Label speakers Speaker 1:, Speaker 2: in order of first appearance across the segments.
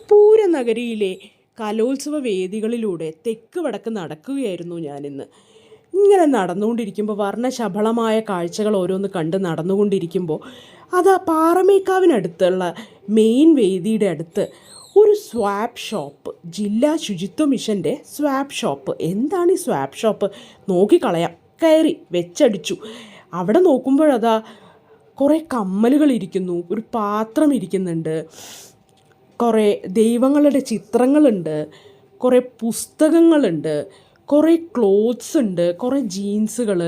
Speaker 1: പൂരനഗരിയിലെ കലോത്സവ വേദികളിലൂടെ തെക്ക് വടക്ക് നടക്കുകയായിരുന്നു ഞാനിന്ന്. ഇങ്ങനെ നടന്നുകൊണ്ടിരിക്കുമ്പോൾ വർണ്ണശബളമായ കാഴ്ചകൾ ഓരോന്ന് കണ്ട് നടന്നുകൊണ്ടിരിക്കുമ്പോൾ അത് ആ പാറമേക്കാവിനടുത്തുള്ള മെയിൻ വേദിയുടെ അടുത്ത് ഒരു സ്വാപ്പ് ഷോപ്പ്, ജില്ലാ ശുചിത്വ മിഷൻ്റെ സ്വാപ്പ് ഷോപ്പ്. എന്താണ് ഈ സ്വാപ്പ് ഷോപ്പ്? നോക്കിക്കളയാം. കയറി വെച്ചടിച്ചു. അവിടെ നോക്കുമ്പോഴതാ കുറേ കമ്മലുകൾ ഇരിക്കുന്നു, ഒരു പാത്രം ഇരിക്കുന്നുണ്ട്, കുറേ ദൈവങ്ങളുടെ ചിത്രങ്ങളുണ്ട്, കുറേ പുസ്തകങ്ങളുണ്ട്, കുറേ ക്ലോത്ത്സ് ഉണ്ട്, കുറേ ജീൻസുകൾ,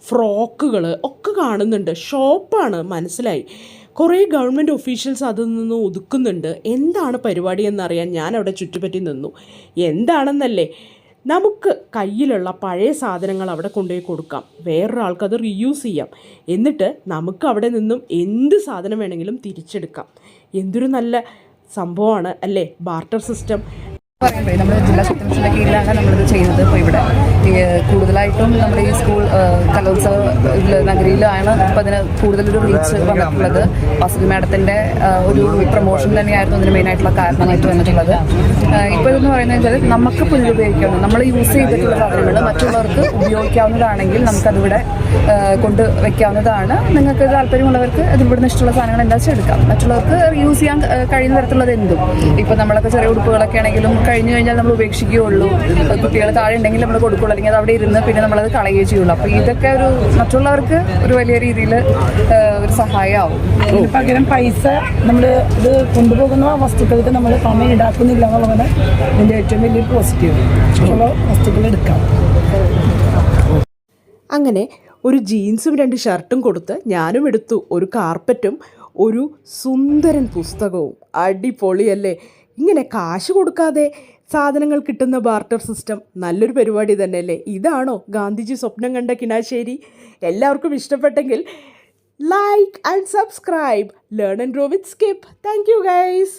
Speaker 1: ഫ്രോക്കുകൾ ഒക്കെ കാണുന്നുണ്ട്. ഷോപ്പാണ്, മനസ്സിലായി. കുറേ ഗവൺമെൻറ് ഒഫീഷ്യൽസ് അതിൽ നിന്ന് ഒതുക്കുന്നുണ്ട്. എന്താണ് പരിപാടി എന്നറിയാൻ ഞാനവിടെ ചുറ്റുപറ്റി നിന്നു. എന്താണെന്നല്ലേ, നമുക്ക് കയ്യിലുള്ള പഴയ സാധനങ്ങൾ അവിടെ കൊണ്ടുപോയി കൊടുക്കാം, വേറൊരാൾക്ക് അത് റീയൂസ് ചെയ്യാം, എന്നിട്ട് നമുക്ക് അവിടെ നിന്നും എന്ത് സാധനം വേണമെങ്കിലും തിരിച്ചെടുക്കാം. എന്തൊരു നല്ല സംഭവമാണ് അല്ലേ ബാർട്ടർ സിസ്റ്റം.
Speaker 2: പറയുമ്പോഴേ നമ്മുടെ ജില്ലാ ശുചിത്വ മിഷൻ്റെ കീഴിലാണ് നമ്മളിത് ചെയ്യുന്നത്. ഇപ്പോൾ ഇവിടെ കൂടുതലായിട്ടും നമ്മുടെ ഈ സ്കൂൾ കലോത്സവ നഗരിയിലാണ് ഇപ്പോൾ അതിന് കൂടുതലൊരു റീച്ച് വന്നിട്ടുള്ളത്. വാസുകി മാഡത്തിൻ്റെ ഒരു പ്രൊമോഷൻ തന്നെയായിരുന്നു അതിന് മെയിനായിട്ടുള്ള കാരണമായിട്ട് വന്നിട്ടുള്ളത്. ഇപ്പോൾ ഇതെന്ന് പറയുന്നത് വെച്ചാൽ നമുക്ക് പുനരുപയോഗിക്കാവുന്ന, നമ്മൾ യൂസ് ചെയ്തിട്ടുള്ള സാധനങ്ങൾ മറ്റുള്ളവർക്ക് ഉപയോഗിക്കാവുന്നതാണെങ്കിൽ നമുക്കതിവിടെ കൊണ്ട് വയ്ക്കാവുന്നതാണ്. നിങ്ങൾക്ക് താല്പര്യമുള്ളവർക്ക് അതിവിടുന്ന് ഇഷ്ടമുള്ള സാധനങ്ങൾ എന്താ വെച്ചാൽ എടുക്കാം. മറ്റുള്ളവർക്ക് യൂസ് ചെയ്യാൻ കഴിയുന്ന തരത്തിലുള്ളത് എന്തും. ഇപ്പോൾ നമ്മളൊക്കെ ചെറിയ ഉടുപ്പുകളൊക്കെ ആണെങ്കിലും കഴിഞ്ഞു കഴിഞ്ഞാൽ നമ്മൾ ഉപേക്ഷിക്കുകയുള്ളൂ. കുട്ടികൾ താഴെ ഉണ്ടെങ്കിൽ നമ്മൾ കൊടുക്കുകയുള്ളൂ, അല്ലെങ്കിൽ അത് അവിടെ ഇരുന്ന് പിന്നെ നമ്മളത് കളയുകയും ചെയ്യുള്ളൂ. അപ്പോൾ ഇതൊക്കെ ഒരു മറ്റുള്ളവർക്ക് ഒരു വലിയ രീതിയിൽ ഒരു സഹായമാവും.
Speaker 3: പകരം പൈസ നമ്മൾ ഇത് കൊണ്ടുപോകുന്ന വസ്തുക്കൾക്ക് നമ്മൾ പണം ഈടാക്കുന്നില്ല എന്നുള്ളതാണ് ഇതിൻ്റെ ഏറ്റവും വലിയൊരു പോസിറ്റീവ്. ഉള്ള വസ്തുക്കൾ എടുക്കാം.
Speaker 1: അങ്ങനെ ഒരു ജീൻസും 2 ഷർട്ടും കൊടുത്ത് ഞാനും എടുത്തു ഒരു കാർപ്പറ്റും ഒരു സുന്ദരൻ പുസ്തകവും. അടിപൊളിയല്ലേ? ഇങ്ങനെ കാശ് കൊടുക്കാതെ സാധനങ്ങൾ കിട്ടുന്ന ബാർട്ടർ സിസ്റ്റം നല്ലൊരു പരിപാടി തന്നെയല്ലേ? ഇതാണോ ഗാന്ധിജി സ്വപ്നം കണ്ട കിനാശ്ശേരി? എല്ലാവർക്കും ഇഷ്ടപ്പെട്ടെങ്കിൽ like and subscribe. Learn and grow with skip. Thank you guys.